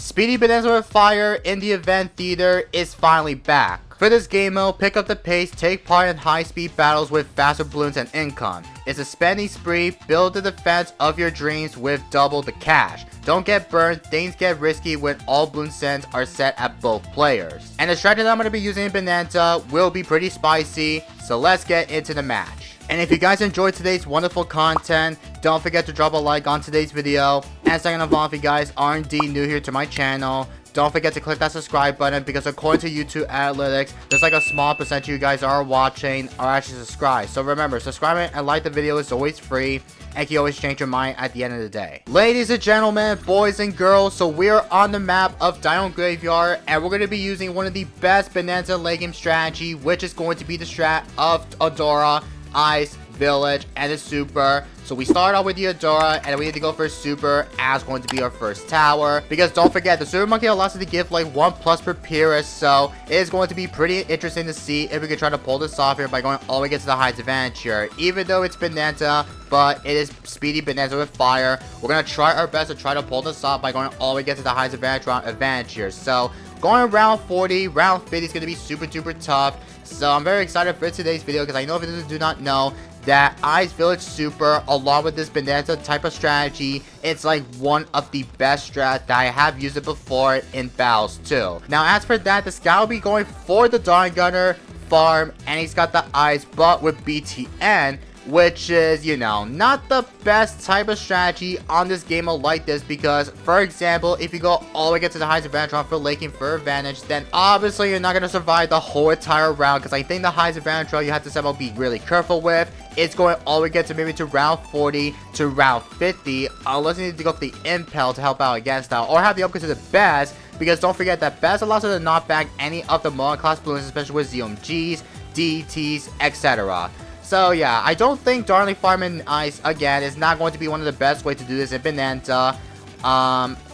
Speedy Bonanza with Fire in the event theater is finally back. For this game mode, pick up the pace, take part in high-speed battles with faster balloons and income. It's a spending spree, build the defense of your dreams with double the cash. Don't get burned, things get risky when all balloon sends are set at both players. And the strategy that I'm going to be using in Bonanza will be pretty spicy, so let's get into the match. And if you guys enjoyed today's wonderful content, don't forget to drop a like on today's video. And second of all, if you guys are indeed new here to my channel, don't forget to click that subscribe button, because according to YouTube analytics, there's like a small percentage of you guys are watching are actually subscribed. So remember, subscribing and like the video is always free, and you can always change your mind at the end of the day. Ladies and gentlemen, boys and girls, so we're on the map of Dino Graveyard, and we're going to be using one of the best Bonanza late game strategy, which is going to be the strat of Adora, Ice, Village, and a Super. So we start off with the Adora, and we need to go for a Super as going to be our first tower. Because don't forget, the Super Monkey allows us to give like 1+ per Pyrrhus, so it is going to be pretty interesting to see if we can try to pull this off here by going all the way to the highest advantage here. Even though it's Bonanza, but it is Speedy Bonanza with Fire, we're going to try our best to try to pull this off by going all the way to the highest advantage here. So going round 40, round 50 is going to be super duper tough. So I'm very excited for today's video, because I know if you do not know that Ice Village Super, along with this Bonanza type of strategy, it's like one of the best strats that I have used it before in battles too. Now as for that, this guy will be going for the Dawn Gunner farm, and he's got the Ice, but with BTN, which is, you know, not the best type of strategy on this game like this, because, for example, if you go all the way to the highest advantage round for laking for advantage, then obviously you're not going to survive the whole entire round, because I think the highest advantage round you have to somehow be really careful with. It's going all the way to maybe to round 40 to round 50, unless you need to go for the Impel to help out against that, or have the upgrade to the Best, because don't forget that Best allows you to knock back any of the multi-class balloons, especially with ZMGs, DTs, etc. So yeah, I don't think Darling Farming Ice, again, is not going to be one of the best ways to do this in Bonanza.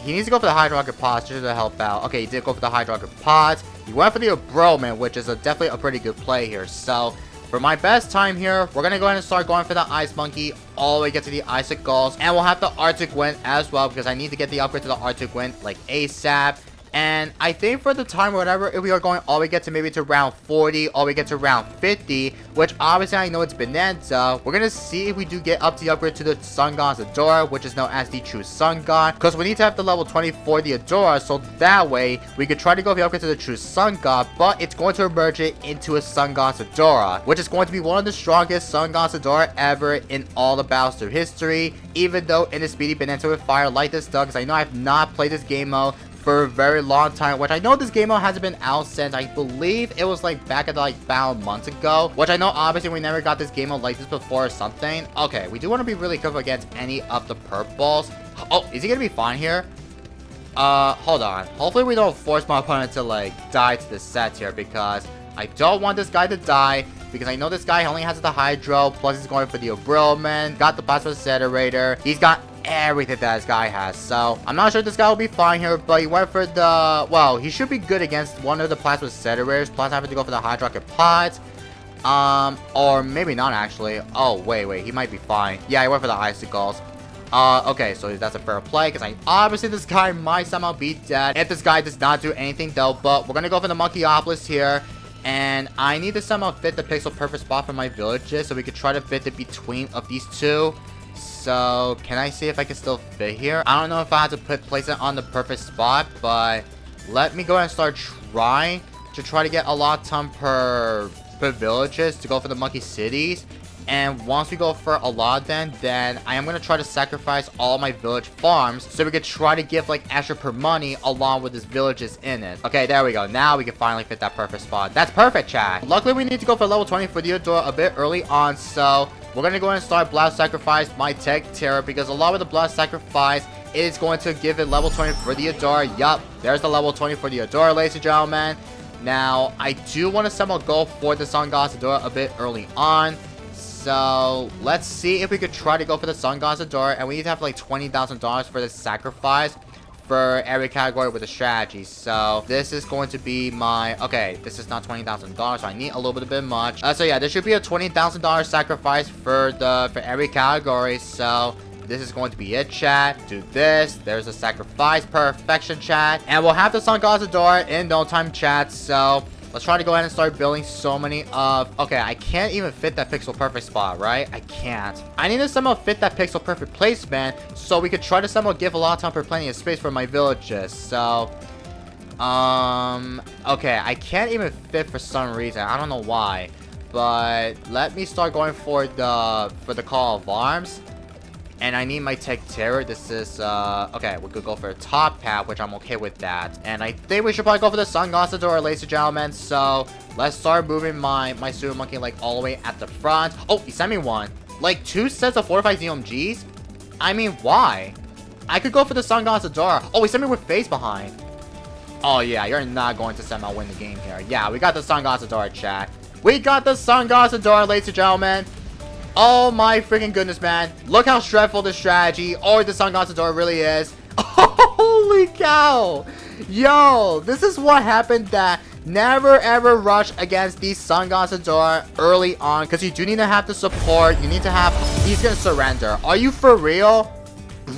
He needs to go for the Hydrocket Pods just to help out. Okay, he did go for the Hydrocket Pods. He went for the Broman, which is definitely a pretty good play here. So for my best time here, we're going to go ahead and start going for the Ice Monkey all the way get to the Icicles. And we'll have the Arctic Wind as well, because I need to get the upgrade to the Arctic Wind like ASAP. And I think for the time or whatever, if we are going all the way get to maybe to round 40, all the way get to round 50, which obviously I know it's Bonanza, we're going to see if we do get up the upgrade to the Sun God's Adora, which is known as the True Sun God, because we need to have the level 20 for the Adora, so that way we could try to go the upgrade to the True Sun God, but it's going to merge it into a Sun God's Adora, which is going to be one of the strongest Sun God's Adora ever in all the battles through history, even though in the Speedy Bonanza with Fire like this stuff, because I know I have not played this game mode for a very long time, which I know this game mode hasn't been out since, I believe it was like back at like about months ago, which I know obviously we never got this game mode like this before or something. Okay, we do want to be really careful against any of the purples. Oh, is he gonna be fine here? Hold on, hopefully we don't force my opponent to like die to the sets here, because I don't want this guy to die, because I know this guy only has the Hydro, plus he's going for the Obrillman, got the Plasma Accelerator, he's got everything that this guy has, so I'm not sure this guy will be fine here, but he went for the, well, he should be good against one of the Plasma Accelerators, plus having to go for the Hydrocket Pods, or maybe not actually. Oh, wait, he might be fine. Yeah, he went for the Icicles. Okay, so that's a fair play, because obviously this guy might somehow be dead if this guy does not do anything though, but we're gonna go for the Monkeyopolis here. And I need to somehow fit the pixel perfect spot for my villages, so we could try to fit the between of these two. So can I see if I can still fit here? I don't know if I have to place it on the perfect spot, but let me go ahead and start trying to get a lot of time per villages to go for the monkey cities. And once we go for a lot of them, then I am going to try to sacrifice all my village farms, so we could try to give like extra per money along with this villages in it. Okay, there we go. Now we can finally fit that perfect spot. That's perfect, chat. Luckily, we need to go for level 20 for the Adora a bit early on, so we're going to go ahead and start Blast Sacrifice my Tech Terror, because along with the Blast Sacrifice, it is going to give it level 20 for the Adora. Yup, there's the level 20 for the Adora, ladies and gentlemen. Now, I do want to somehow go for the Sun God's Adora a bit early on. So let's see if we could try to go for the Sun God's Adora, and we need to have like $20,000 for the sacrifice for every category with the strategy. So this is going to be my, okay, this is not $20,000, so I need a little bit much. So yeah, there should be a $20,000 sacrifice for every category. So This is going to be it, chat. Do this. There's a sacrifice. Perfection, chat. And we'll have the Sun God's Door in no time, chat. So let's try to go ahead and start building so many of... Okay, I can't even fit that pixel perfect spot, right? I can't. I need to somehow fit that pixel perfect placement so we could try to somehow give a lot of time for plenty of space for my villages. So... okay, I can't even fit for some reason. I don't know why. But let me start going for the Call of Arms. And I need my Tech Terror. This is, okay, we could go for a top path, which I'm okay with that. And I think we should probably go for the Sun God's Door, ladies and gentlemen. So let's start moving my Super Monkey, like, all the way at the front. Oh, he sent me one. Like, 2 sets of fortified ZOMGs? I mean, why? I could go for the Sun God's Door. Oh, he sent me with face behind. Oh, yeah, you're not going to somehow win the game here. Yeah, we got the Sun God's Door, chat. We got the Sun God's Door, ladies and gentlemen. Oh, my freaking goodness, man. Look how stressful this strategy or the Sun God's Door really is. Holy cow. Yo, this is what happened that never ever rush against the Sun God's Door early on. Because you do need to have the support. You need to have... He's going to surrender. Are you for real?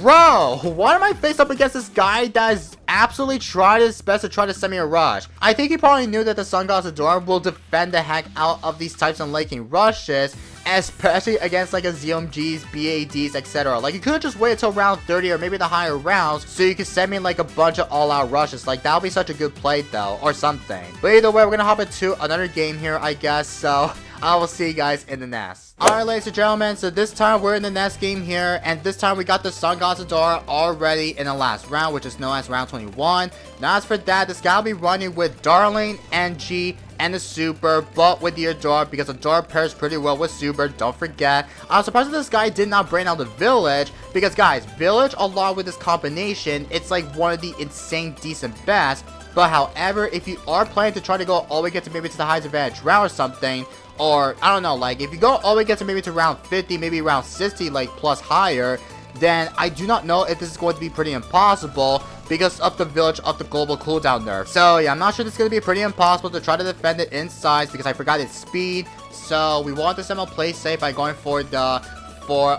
Bro, why am I faced up against this guy that is absolutely tried his best to try to send me a rush? I think he probably knew that the Sun God's Door will defend the heck out of these types of laking rushes, especially against like a ZOMGs, BADs, etc. Like, you could have just waited till round 30 or maybe the higher rounds so you could send me like a bunch of all-out rushes. Like, that would be such a good play though, or something. But either way, we're gonna hop into another game here, I guess. So I will see you guys in the next. Alright, ladies and gentlemen, so this time we're in the next game here, and this time we got the Sun God's Door already in the last round, which is known as round 21. Now, as for that, this guy will be running with Darling, NG, and the Super, but with the Adore, because Adore pairs pretty well with Super, don't forget. I'm surprised that this guy did not bring out the Village, because guys, Village along with this combination, it's like one of the insane decent best. But however, if you are planning to try to go all the way get to maybe to the highest advantage round or something, or I don't know, like if you go all the way get to maybe to round 50, maybe round 60, like plus higher, then I do not know if this is going to be pretty impossible because of the Village of the global cooldown nerf. So yeah, I'm not sure this is going to be pretty impossible to try to defend it in size because I forgot its speed. So we want to somehow play safe by going for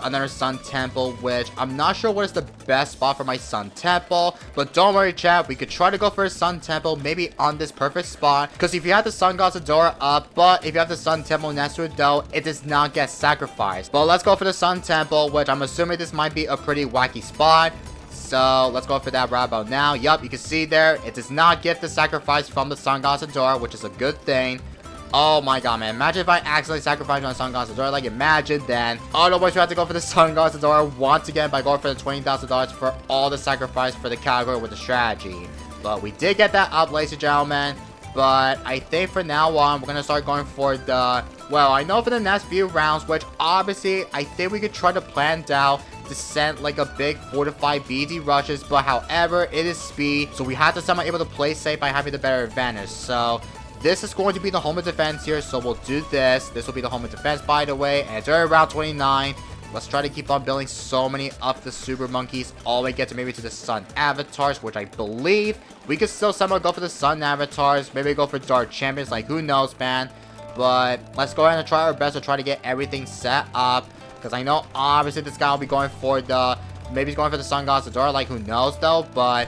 another Sun Temple, which I'm not sure what is the best spot for my Sun Temple, but don't worry, chat, we could try to go for a Sun Temple maybe on this perfect spot, because if you have the Sun God's Door up, but if you have the Sun Temple next to it though, it does not get sacrificed. But let's go for the Sun Temple, which I'm assuming this might be a pretty wacky spot. So let's go for that right about now. Yup, you can see there, it does not get the sacrifice from the Sun God's Door, which is a good thing. Oh my god, man. Imagine if I accidentally sacrificed my Sun God's Door. Like, imagine then. Otherwise, we have to go for the Sun God's Door once again by going for the $20,000 for all the sacrifice for the category with the strategy. But we did get that up, ladies and gentlemen. But I think for now on, we're going to start going for the... Well, I know for the next few rounds, which obviously, I think we could try to plan out to send like a big 4 to 5 BD rushes. But however, it is speed. So we have to somehow able to play safe by having the better advantage. So... this is going to be the home of defense here, so we'll do this. This will be the home of defense, by the way, and it's already round 29. Let's try to keep on building so many of the Super Monkeys all the way get to maybe to the Sun Avatars, which I believe we could still somehow go for the Sun Avatars. Maybe go for Dark Champions, like who knows, man. But let's go ahead and try our best to try to get everything set up, because I know obviously this guy will be going for the... maybe he's going for the Sun God's Door, like who knows though, but...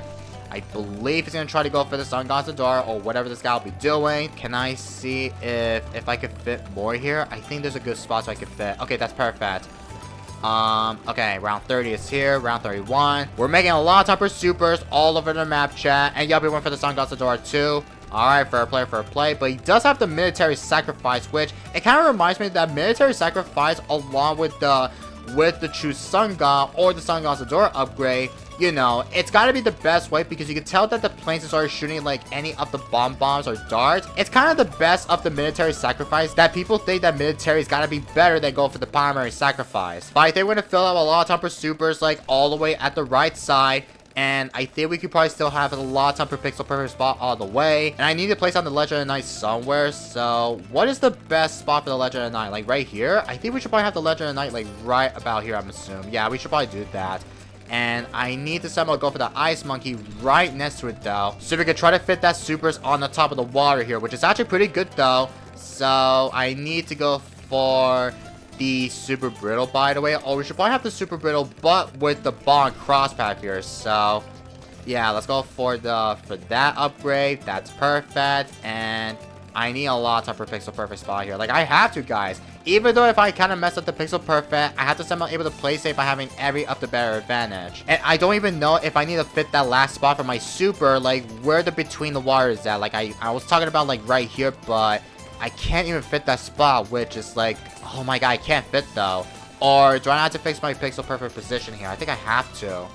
I believe he's going to try to go for the Sun God's Door or whatever this guy will be doing. Can I see if I could fit more here? I think there's a good spot so I could fit. Okay, that's perfect. Okay, round 30 is here. Round 31. We're making a lot of time for supers all over the map, chat. And yup, we went for the Sun God's Door too. Alright, fair play. But he does have the military sacrifice, which it kind of reminds me of that military sacrifice along with the true Sun God or the Sun God's Door upgrade. You know, it's gotta be the best way because you can tell that the planes are shooting like any of the bombs or darts. It's kind of the best of the military sacrifice that people think that military's gotta be better than go for the primary sacrifice. But I think we're gonna fill out a lot of time for supers like all the way at the right side. And I think we could probably still have a lot of time per pixel perfect spot all the way. And I need to place on the Legend of Night somewhere. So what is the best spot for the Legend of Night? Like right here? I think we should probably have the Legend of Night like right about here, I'm assuming. Yeah, we should probably do that. And I need to somehow go for the Ice Monkey right next to it though. So we could try to fit that supers on the top of the water here, which is actually pretty good though. So I need to go for the super brittle, by the way. Oh, we should probably have the super brittle, but with the bond cross path here. So yeah, let's go for that upgrade. That's perfect. And I need a lot of time for Pixel Perfect spot here. Like, I have to, guys. Even though if I kind of mess up the Pixel Perfect, I have to somehow able to play safe by having every up the better advantage. And I don't even know if I need to fit that last spot for my super, like, where the between the wire is at. Like, I was talking about, like, right here, but I can't even fit that spot, which is like, oh my god, I can't fit, though. Or do I have to fix my Pixel Perfect position here? I think I have to.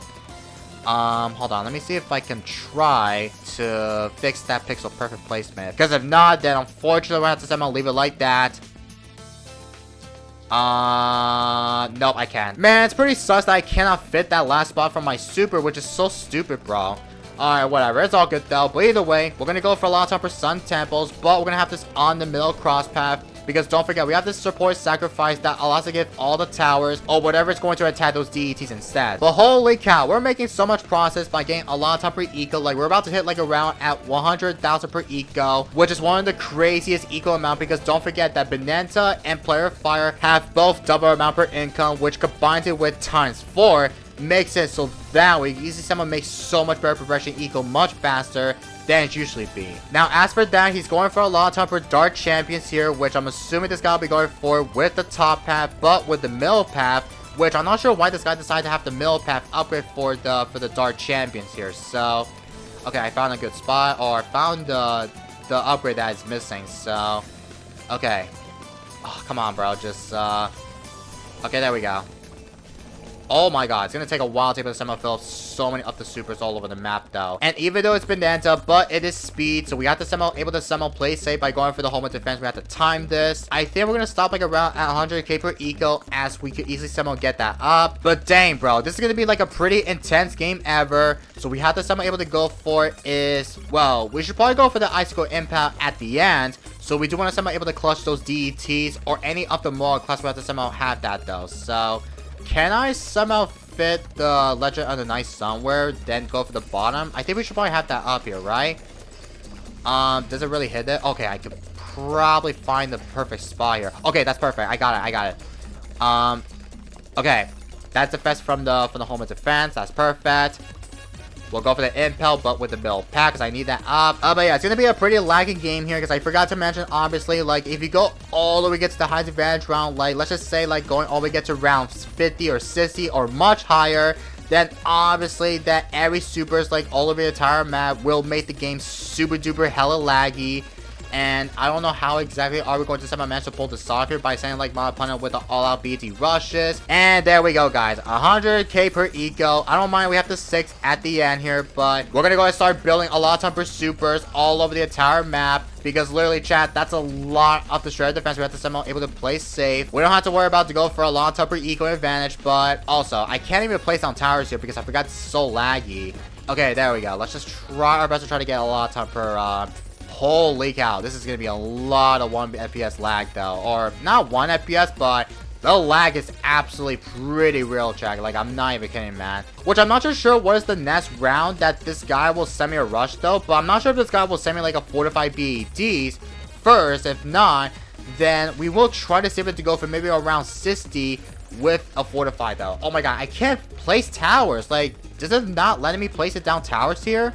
Hold on. Let me see if I can try to fix that Pixel Perfect placement. Because if not, then unfortunately we'll have to somehow leave it like that. Nope, I can't. Man, it's pretty sus that I cannot fit that last spot from my super, which is so stupid, bro. Alright, whatever. It's all good, though. But either way, we're gonna go for a lot of time for Sun Temples, but we're gonna have this on the middle cross path. Because don't forget, we have this support sacrifice that allows us to give all the towers or whatever is going to attack those DETs instead. But holy cow, we're making so much process by getting a lot of time per eco. Like, we're about to hit like around at 100,000 per eco, which is one of the craziest eco amount. Because don't forget that Bananza and Player Fire have both double amount per income, which combined it with ×4 makes it so that way easy someone makes so much better progression eco much faster than it usually be. Now, as for that, he's going for a lot of time for Dark Champions here, which I'm assuming this guy will be going for with the top path, but with the middle path, which I'm not sure why this guy decided to have the middle path upgrade for the Dark Champions here. So, okay, I found a good spot, or I found the upgrade that is missing. So, okay. Oh, come on, bro. Just, okay, there we go. Oh my god, it's gonna take a while to be able to somehow fill up so many of the supers all over the map, though. And even though it's Bananza, but it is speed, so we have to somehow able to somehow play safe by going for the home of defense. We have to time this. I think we're gonna stop like around at 100k per eco, as we could easily somehow get that up. But dang, bro, this is gonna be like a pretty intense game ever. So we have to somehow able to go for is, well, we should probably go for the Icicle Impact at the end. So we do want to somehow able to clutch those DETs or any of the more class. We have to somehow have that, though. So can I somehow fit the Legend of the Night somewhere, then go for the bottom? I think we should probably have that up here, right? Does it really hit it? Okay, I could probably find the perfect spot here. Okay, that's perfect. I got it. Okay. That's the best from the home of defense. That's perfect. We'll go for the impel, but with the middle pack, because I need that up. But yeah, it's going to be a pretty lagging game here, because I forgot to mention, obviously, like, if you go all the way get to the highest advantage round, like, let's just say, like, going all the way get to round 50 or 60 or much higher, then obviously that every supers, like, all over the entire map will make the game super duper hella laggy. And I don't know how exactly are we going to somehow manage to pull this off here by saying like my opponent with the all-out BT rushes. And there we go, guys. 100k per eco. I don't mind we have the 6 at the end here, but we're gonna go and start building a lot of time for supers all over the entire map. Because literally, chat, that's a lot of the shredded defense we have to somehow able to play safe. We don't have to worry about to go for a long time per eco advantage, but also I can't even place down towers here because I forgot it's so laggy. Okay, there we go. Let's just try our best to try to get a lot of time per holy cow, this is going to be a lot of 1 FPS lag, though. Or, not 1 FPS, but the lag is absolutely pretty real, chat. Like, I'm not even kidding, man. Which I'm not sure what is the next round that this guy will send me a rush, though. But I'm not sure if this guy will send me, like, a 45 BEDs first. If not, then we will try to save it to go for maybe around 60 with a fortify, though. Oh, my God. I can't place towers. Like, this is not letting me place it down towers here.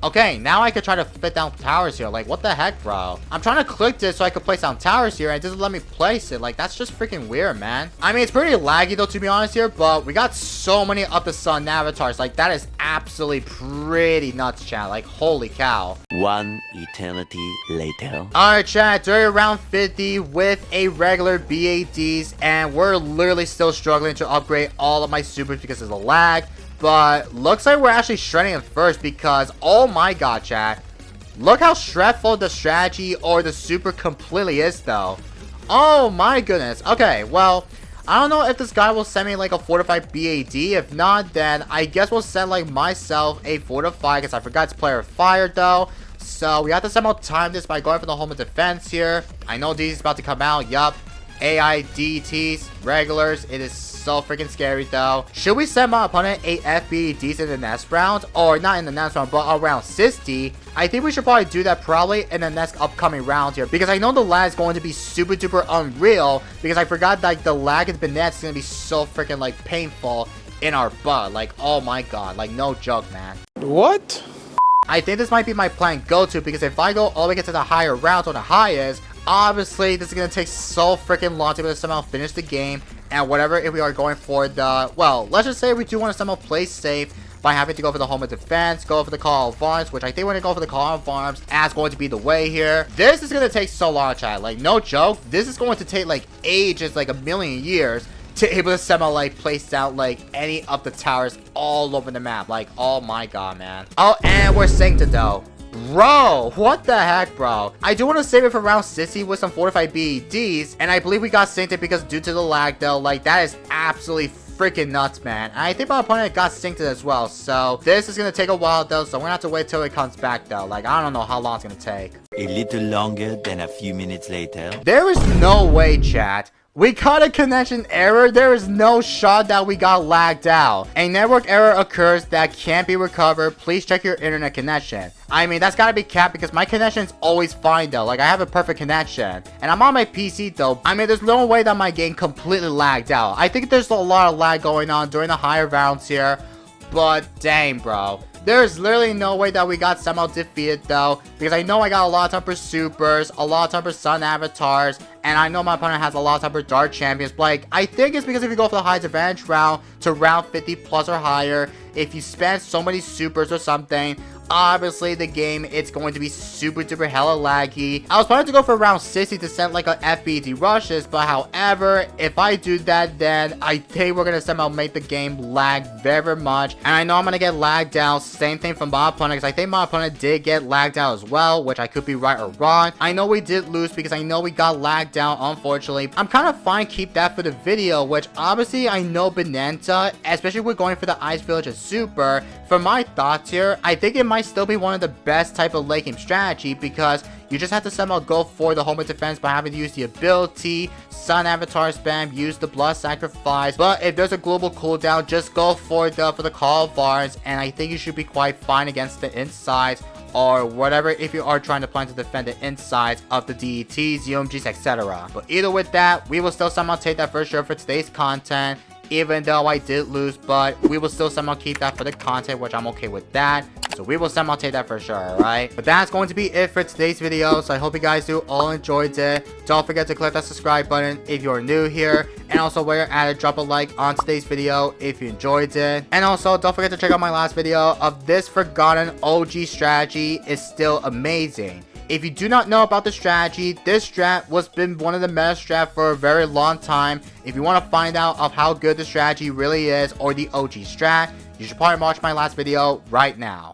Okay, now I could try to fit down towers here. Like, what the heck, bro? I'm trying to click this so I could place down towers here, and it doesn't let me place it. Like, that's just freaking weird, man. I mean, it's pretty laggy, though, to be honest here, but we got so many of the sun avatars. Like, that is absolutely pretty nuts, chat. Like, holy cow. One eternity later. Alright, chat, during round 50 with a regular BADs, and we're literally still struggling to upgrade all of my supers because of the lag. But looks like we're actually shredding it first because, oh my god, chat. Look how shredful the strategy or the super completely is, though. Oh my goodness. Okay, well, I don't know if this guy will send me like a fortified BAD. If not, then I guess we'll send like myself a fortified because I forgot to player fire, though. So we have to somehow time this by going for the home of defense here. I know D's about to come out. Yup. AI DTs, regulars. It is so freaking scary though. Should we send my opponent a FBDs in the next round? Or not in the next round, but around 60? I think we should probably do that probably in the next upcoming round here. Because I know the lag is going to be super duper unreal. Because I forgot like the lag in Bananza is going to be so freaking like painful in our butt. Like, oh my god. Like, no joke, man. What? I think this might be my plan go-to, because if I go all the way to the higher rounds or the highest, obviously this is going to take so freaking long to be able to somehow finish the game. And whatever, if we are going for the, well, let's just say we do want to somehow play safe by having to go for the home of defense, go for the call of arms, which I think we're going to go for the call of arms as going to be the way here. This is going to take so long, chat. Like, no joke. This is going to take like ages, like a million years, to able to somehow like place down like any of the towers all over the map. Like, oh my god, man. Oh, and we're synced though. Bro, what the heck, bro? I do want to save it for round 60 with some fortified BEDs, and I believe we got synced because due to the lag though, like that is absolutely freaking nuts, man. And I think my opponent got synced as well, so this is gonna take a while though, so we're gonna have to wait till it comes back though. Like, I don't know how long it's gonna take. A little longer than a few minutes later. There is no way, chat. We got a connection error. There is no shot that we got lagged out. A network error occurs that can't be recovered. Please check your internet connection. I mean, that's gotta be capped because my connection's always fine though. Like, I have a perfect connection. And I'm on my PC though. I mean, there's no way that my game completely lagged out. I think there's a lot of lag going on during the higher rounds here. But dang, bro. There's literally no way that we got somehow defeated though, because I know I got a lot of time for supers, a lot of time for sun avatars, and I know my opponent has a lot of time for dark champions. But like, I think it's because if you go for the highest advantage round to round 50 plus or higher, if you spend so many supers or something, obviously the game, it's going to be super duper hella laggy. I was planning to go for round 60 to send like a FBD rushes, but however, if I do that, then I think we're gonna somehow make the game lag very much, and I know I'm gonna get lagged out. Same thing from my opponent, because I think my opponent did get lagged out as well, which I could be right or wrong. I know we did lose because I know we got lagged out, unfortunately. I'm kind of fine keep that for the video, which obviously I know Bananza, especially if we're going for the Ice Village and Super. For my thoughts here, I think it might still be one of the best type of late game strategy, because you just have to somehow go for the home of defense by having to use the ability, sun avatar spam, use the blood sacrifice. But if there's a global cooldown, just go for the call of arms, and I think you should be quite fine against the insides or whatever if you are trying to plan to defend the insides of the DETs, UMGs, etc. But either with that, we will still somehow take that for sure for today's content. Even though I did lose, but we will still somehow keep that for the content, which I'm okay with that. So we will somehow take that for sure, alright? But that's going to be it for today's video. So I hope you guys do all enjoyed it. Don't forget to click that subscribe button if you're new here. And also while you're at it, drop a like on today's video if you enjoyed it. And also don't forget to check out my last video of this forgotten OG strategy. Is still amazing. If you do not know about the strategy, this strat was been one of the meta strat for a very long time. If you want to find out of how good the strategy really is, or the OG strat, you should probably watch my last video right now.